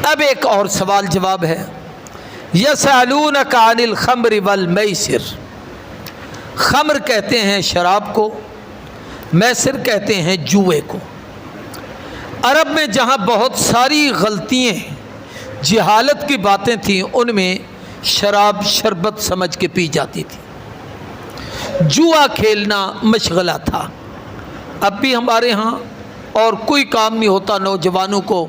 اب ایک اور سوال جواب ہے، یسألونک عن الخمر والمیسر، خمر کہتے ہیں شراب کو، میسر کہتے ہیں جوئے کو۔ عرب میں جہاں بہت ساری غلطیاں جہالت کی باتیں تھیں، ان میں شراب شربت سمجھ کے پی جاتی تھی، جوا کھیلنا مشغلہ تھا۔ اب بھی ہمارے ہاں اور کوئی کام نہیں ہوتا، نوجوانوں کو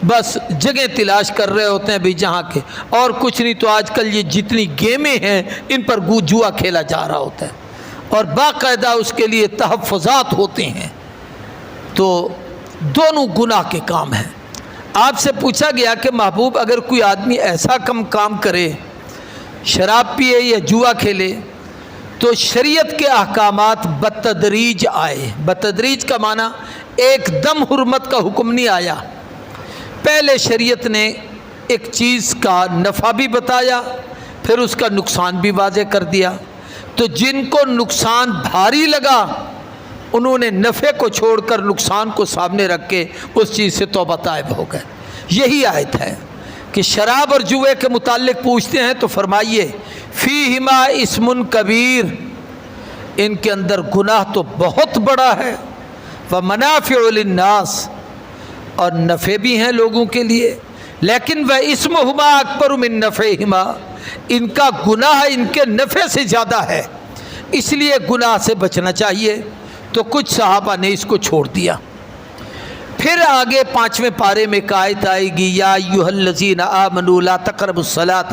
بس جگہ تلاش کر رہے ہوتے ہیں بھی جہاں کے، اور کچھ نہیں تو آج کل یہ جتنی گیمیں ہیں ان پر جوا کھیلا جا رہا ہوتا ہے، اور باقاعدہ اس کے لیے تحفظات ہوتے ہیں۔ تو دونوں گناہ کے کام ہیں۔ آپ سے پوچھا گیا کہ محبوب اگر کوئی آدمی ایسا کام کرے، شراب پیے یا جوا کھیلے، تو شریعت کے احکامات بتدریج آئے۔ بتدریج کا معنی ایک دم حرمت کا حکم نہیں آیا، پہلے شریعت نے ایک چیز کا نفع بھی بتایا، پھر اس کا نقصان بھی واضح کر دیا۔ تو جن کو نقصان بھاری لگا انہوں نے نفع کو چھوڑ کر نقصان کو سامنے رکھ کے اس چیز سے توبہ طائب ہو گئے۔ یہی آیت ہے کہ شراب اور جوئے کے متعلق پوچھتے ہیں تو فرمائیے فیہما اسم کبیر، ان کے اندر گناہ تو بہت بڑا ہے، ومنافع للناس، اور نفع بھی ہیں لوگوں کے لیے، لیکن وہ اسمہما اکبر من نفعہما، ان کا گناہ ان کے نفع سے زیادہ ہے، اس لیے گناہ سے بچنا چاہیے۔ تو کچھ صحابہ نے اس کو چھوڑ دیا۔ پھر آگے 5ویں پارے میں ایک آیت آئے گی، یا ایھا الذین آمنوا لا تقربوا الصلاۃ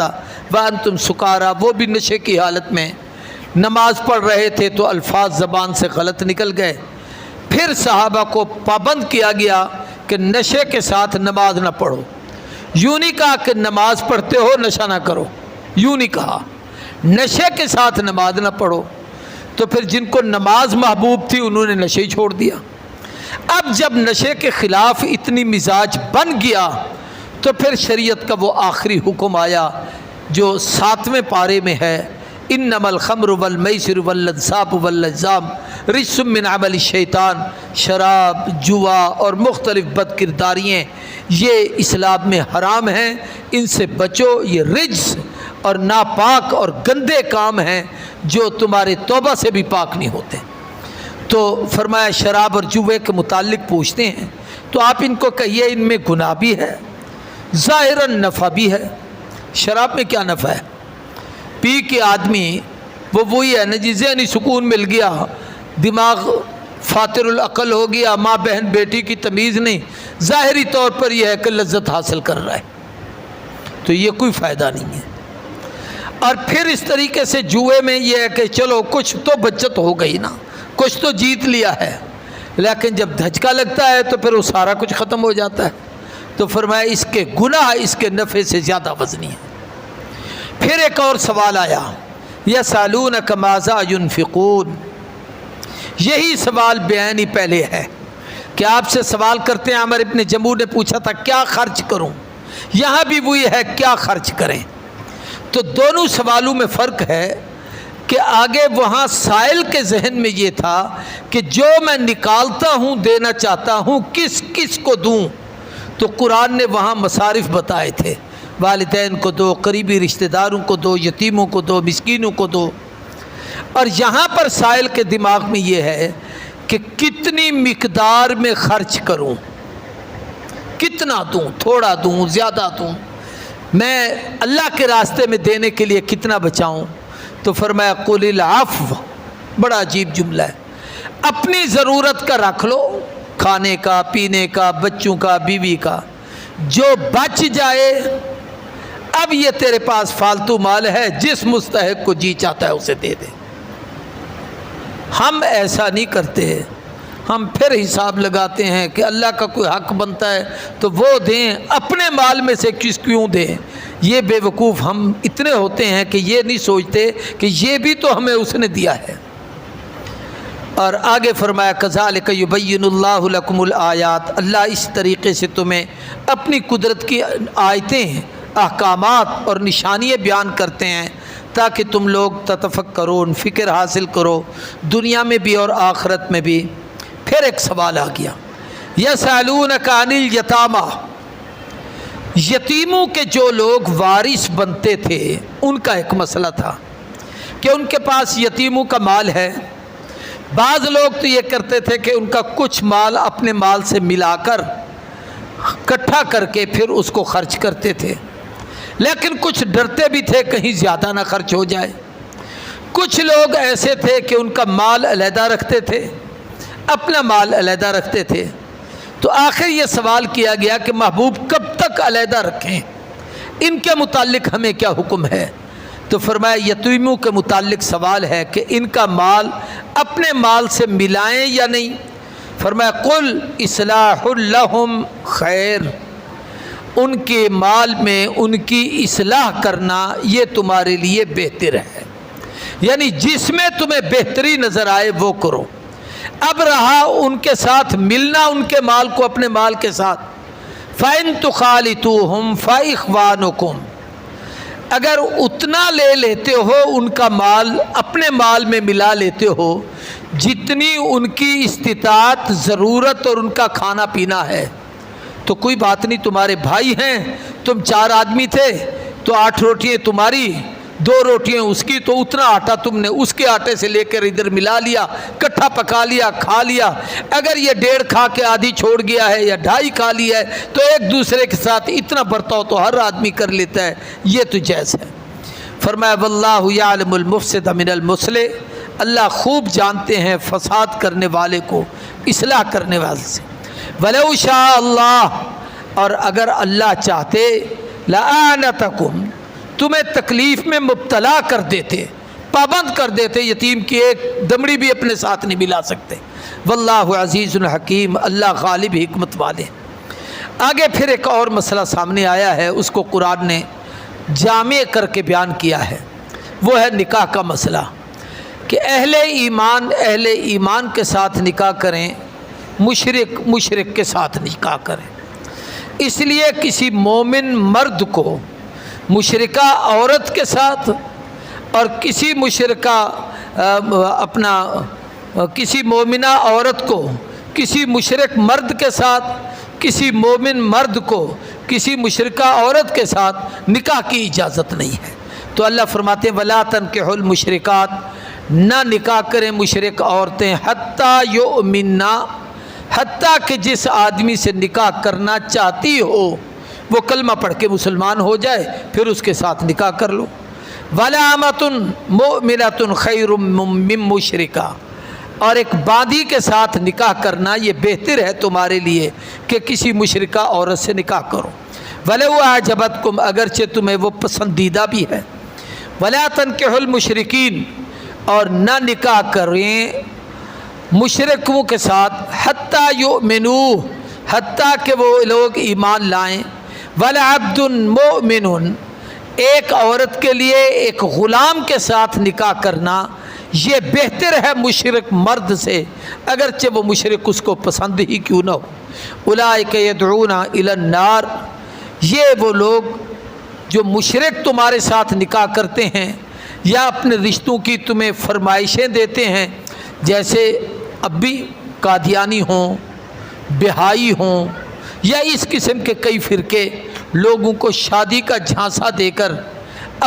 وانتم سکارا، وہ بھی نشے کی حالت میں نماز پڑھ رہے تھے تو الفاظ زبان سے غلط نکل گئے۔ پھر صحابہ کو پابند کیا گیا کہ نشے کے ساتھ نماز نہ پڑھو، یوں نہیں کہا کہ نماز پڑھتے ہو نشہ نہ کرو، یوں نہیں کہا، نشے کے ساتھ نماز نہ پڑھو۔ تو پھر جن کو نماز محبوب تھی انہوں نے نشے ہی چھوڑ دیا۔ اب جب نشے کے خلاف اتنی مزاج بن گیا تو پھر شریعت کا وہ آخری حکم آیا جو 7ویں پارے میں ہے، انما الخمر والمیسر والانصاب والازلام رجس من عمل الشیطان، شراب، جوا اور مختلف بد کرداریاں یہ اسلام میں حرام ہیں، ان سے بچو، یہ رجس اور ناپاک اور گندے کام ہیں جو تمہارے توبہ سے بھی پاک نہیں ہوتے۔ تو فرمایا شراب اور جوے کے متعلق پوچھتے ہیں تو آپ ان کو کہیے ان میں گناہ بھی ہے، ظاہراً نفع بھی ہے۔ شراب میں کیا نفع ہے؟ پی کے آدمی وہی ہے نا جی، ذہنی سکون مل گیا، دماغ فاتر العقل ہو گیا، ماں بہن بیٹی کی تمیز نہیں، ظاہری طور پر یہ ہے کہ لذت حاصل کر رہا ہے، تو یہ کوئی فائدہ نہیں ہے۔ اور پھر اس طریقے سے جوئے میں یہ ہے کہ چلو کچھ تو بچت ہو گئی نا، کچھ تو جیت لیا ہے، لیکن جب دھچکا لگتا ہے تو پھر وہ سارا کچھ ختم ہو جاتا ہے۔ تو فرمایا اس کے گناہ اس کے نفع سے زیادہ وزنی ہے۔ پھر ایک اور سوال آیا، یسألونک ماذا ینفقون، یہی سوال بیانی پہلے ہے کہ آپ سے سوال کرتے ہیں، عمر ابن جموع نے پوچھا تھا کیا خرچ کروں، یہاں بھی وہی ہے کیا خرچ کریں۔ تو دونوں سوالوں میں فرق ہے کہ آگے وہاں سائل کے ذہن میں یہ تھا کہ جو میں نکالتا ہوں دینا چاہتا ہوں کس کس کو دوں، تو قرآن نے وہاں مصارف بتائے تھے، والدین کو دو، قریبی رشتہ داروں کو دو، یتیموں کو دو، مسکینوں کو دو۔ اور یہاں پر سائل کے دماغ میں یہ ہے کہ کتنی مقدار میں خرچ کروں، کتنا دوں، تھوڑا دوں، زیادہ دوں، میں اللہ کے راستے میں دینے کے لیے کتنا بچاؤں۔ تو فرمایا قل العفو، بڑا عجیب جملہ ہے، اپنی ضرورت کا رکھ لو، کھانے کا، پینے کا، بچوں کا، بیوی کا، جو بچ جائے اب یہ تیرے پاس فالتو مال ہے، جس مستحق کو جی چاہتا ہے اسے دے دے۔ ہم ایسا نہیں کرتے، ہم پھر حساب لگاتے ہیں کہ اللہ کا کوئی حق بنتا ہے تو وہ دیں، اپنے مال میں سے کیوں دیں۔ یہ بے وقوف ہم اتنے ہوتے ہیں کہ یہ نہیں سوچتے کہ یہ بھی تو ہمیں اس نے دیا ہے۔ اور آگے فرمایا کذالک یبین اللہ لکم الآیات، اللہ اس طریقے سے تمہیں اپنی قدرت کی آیتیں، احکامات اور نشانیاں بیان کرتے ہیں تاکہ تم لوگ تتفکرون، فکر حاصل کرو، دنیا میں بھی اور آخرت میں بھی۔ پھر ایک سوال آ گیا، یسألونک عن الیتامی، یتیموں کے جو لوگ وارث بنتے تھے ان کا ایک مسئلہ تھا کہ ان کے پاس یتیموں کا مال ہے. بعض لوگ تو یہ کرتے تھے کہ ان کا کچھ مال اپنے مال سے ملا کر اکٹھا کر کے پھر اس کو خرچ کرتے تھے، لیکن کچھ ڈرتے بھی تھے کہیں زیادہ نہ خرچ ہو جائے. کچھ لوگ ایسے تھے کہ ان کا مال علیحدہ رکھتے تھے، اپنا مال علیحدہ رکھتے تھے. تو آخر یہ سوال کیا گیا کہ محبوب کب تک علیحدہ رکھیں، ان کے متعلق ہمیں کیا حکم ہے؟ تو فرمایا یتیموں کے متعلق سوال ہے کہ ان کا مال اپنے مال سے ملائیں یا نہیں. فرمایا قل اصلاح لہم خیر، ان کے مال میں ان کی اصلاح کرنا یہ تمہارے لیے بہتر ہے، یعنی جس میں تمہیں بہتری نظر آئے وہ کرو. اب رہا ان کے ساتھ ملنا ان کے مال کو اپنے مال کے ساتھ، فَإِن تُخَالِطُوهُمْ فَإِخْوَانُكُمْ، اگر اتنا لے لیتے ہو ان کا مال اپنے مال میں ملا لیتے ہو جتنی ان کی استطاعت ضرورت اور ان کا کھانا پینا ہے تو کوئی بات نہیں، تمہارے بھائی ہیں، تم 4 آدمی تھے تو 8 روٹیاں تمہاری 2 روٹیاں اس کی، تو اتنا آٹا تم نے اس کے آٹے سے لے کر ادھر ملا لیا، کٹھا پکا لیا، کھا لیا. اگر یہ 1.5 کھا کے آدھی چھوڑ گیا ہے یا 2.5 کھا لیا ہے تو ایک دوسرے کے ساتھ اتنا برتاؤ تو ہر آدمی کر لیتا ہے، یہ تو جائز ہے. فرمایا واللہ یعلم المفسد من المصلح، اللہ خوب جانتے ہیں فساد کرنے والے کو اصلاح کرنے والے سے. ولو شاء اللہ، اور اگر اللہ چاہتے لأعنتکم، تمہیں تکلیف میں مبتلا کر دیتے، پابند کر دیتے، یتیم کی ایک دمڑی بھی اپنے ساتھ نہیں ملا سکتے. واللہ عزیز الحکیم، اللہ غالب حکمت والے. آگے پھر ایک اور مسئلہ سامنے آیا ہے، اس کو قرآن نے جامع کر کے بیان کیا ہے، وہ ہے نکاح کا مسئلہ، کہ اہل ایمان کے ساتھ نکاح کریں، مشرک کے ساتھ نکاح کریں. اس لیے کسی مومن مرد کو مشرکہ عورت کے ساتھ اور کسی کسی مومنہ عورت کو کسی مشرک مرد کے ساتھ، کسی مومن مرد کو کسی مشرکہ عورت کے ساتھ نکاح کی اجازت نہیں ہے. تو اللہ فرماتے ہیں وَلَا تَنْكِحُوا الْمُشْرِكَاتِ، نہ نکاح کریں مشرک عورتیں حتیٰ یؤمننا، حتیٰ کہ جس آدمی سے نکاح کرنا چاہتی ہو وہ کلمہ پڑھ کے مسلمان ہو جائے، پھر اس کے ساتھ نکاح کر لو. وَلَأَمَةٌ مُؤْمِنَةٌ خَيْرٌ مِّن مُشْرِكَةٍ، اور ایک باندھی کے ساتھ نکاح کرنا یہ بہتر ہے تمہارے لیے کہ کسی مشرکہ عورت سے نکاح کرو. وَلَوْ أَعْجَبَتْكُمْ، اگرچہ تمہیں وہ پسندیدہ بھی ہے. وَلَا تَنْكِحُوا الْمُشْرِكِينَ، اور نہ نکاح کریں مشرکوں کے ساتھ حتیٰ یؤمنوا، حتیٰ کہ وہ لوگ ایمان لائیں. وَلَعَبْدٌ مُؤْمِنٌ، ایک عورت کے لیے ایک غلام کے ساتھ نکاح کرنا یہ بہتر ہے مشرک مرد سے، اگرچہ وہ مشرک اس کو پسند ہی کیوں نہ ہو. اولئک یدعون الی النار، یہ وہ لوگ جو مشرک تمہارے ساتھ نکاح کرتے ہیں یا اپنے رشتوں کی تمہیں فرمائشیں دیتے ہیں، جیسے اب بھی قادیانی ہوں، بہائی ہوں، یا اس قسم کے کئی فرقے لوگوں کو شادی کا جھانسا دے کر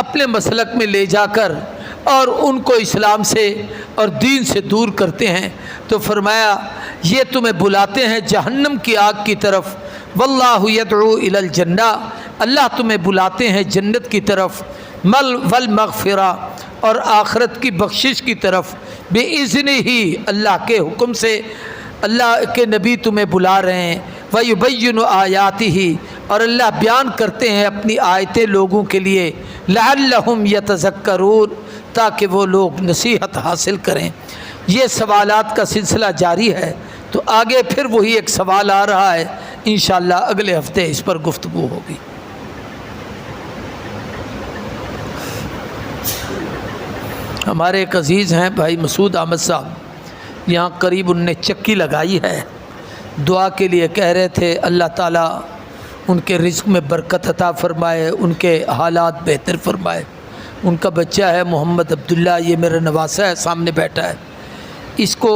اپنے مسلک میں لے جا کر اور ان کو اسلام سے اور دین سے دور کرتے ہیں. تو فرمایا یہ تمہیں بلاتے ہیں جہنم کی آگ کی طرف. واللہ یدعو الی الجنہ، اللہ تمہیں بلاتے ہیں جنت کی طرف. والمغفرہ، اور آخرت کی بخشش کی طرف. بِإِذْنِهِ، اللہ کے حکم سے اللہ کے نبی تمہیں بلا رہے ہیں. وَيُبَيِّنُ آیَاتِهِ، اور اللہ بیان کرتے ہیں اپنی آیتیں لوگوں کے لیے. لَعَلَّهُمْ يَتَذَكَّرُونَ، تاکہ وہ لوگ نصیحت حاصل کریں. یہ سوالات کا سلسلہ جاری ہے، تو آگے پھر وہی ایک سوال آ رہا ہے، انشاءاللہ اگلے ہفتے اس پر گفتگو ہوگی. ہمارے ایک عزیز ہیں بھائی مسعود احمد صاحب، یہاں قریب ان نے چکی لگائی ہے، دعا کے لیے کہہ رہے تھے. اللہ تعالیٰ ان کے رزق میں برکت عطا فرمائے، ان کے حالات بہتر فرمائے. ان کا بچہ ہے محمد عبداللہ، یہ میرا نواسا ہے، سامنے بیٹھا ہے. اس کو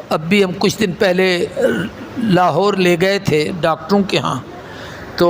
اب بھی ہم کچھ دن پہلے لاہور لے گئے تھے ڈاکٹروں کے ہاں، تو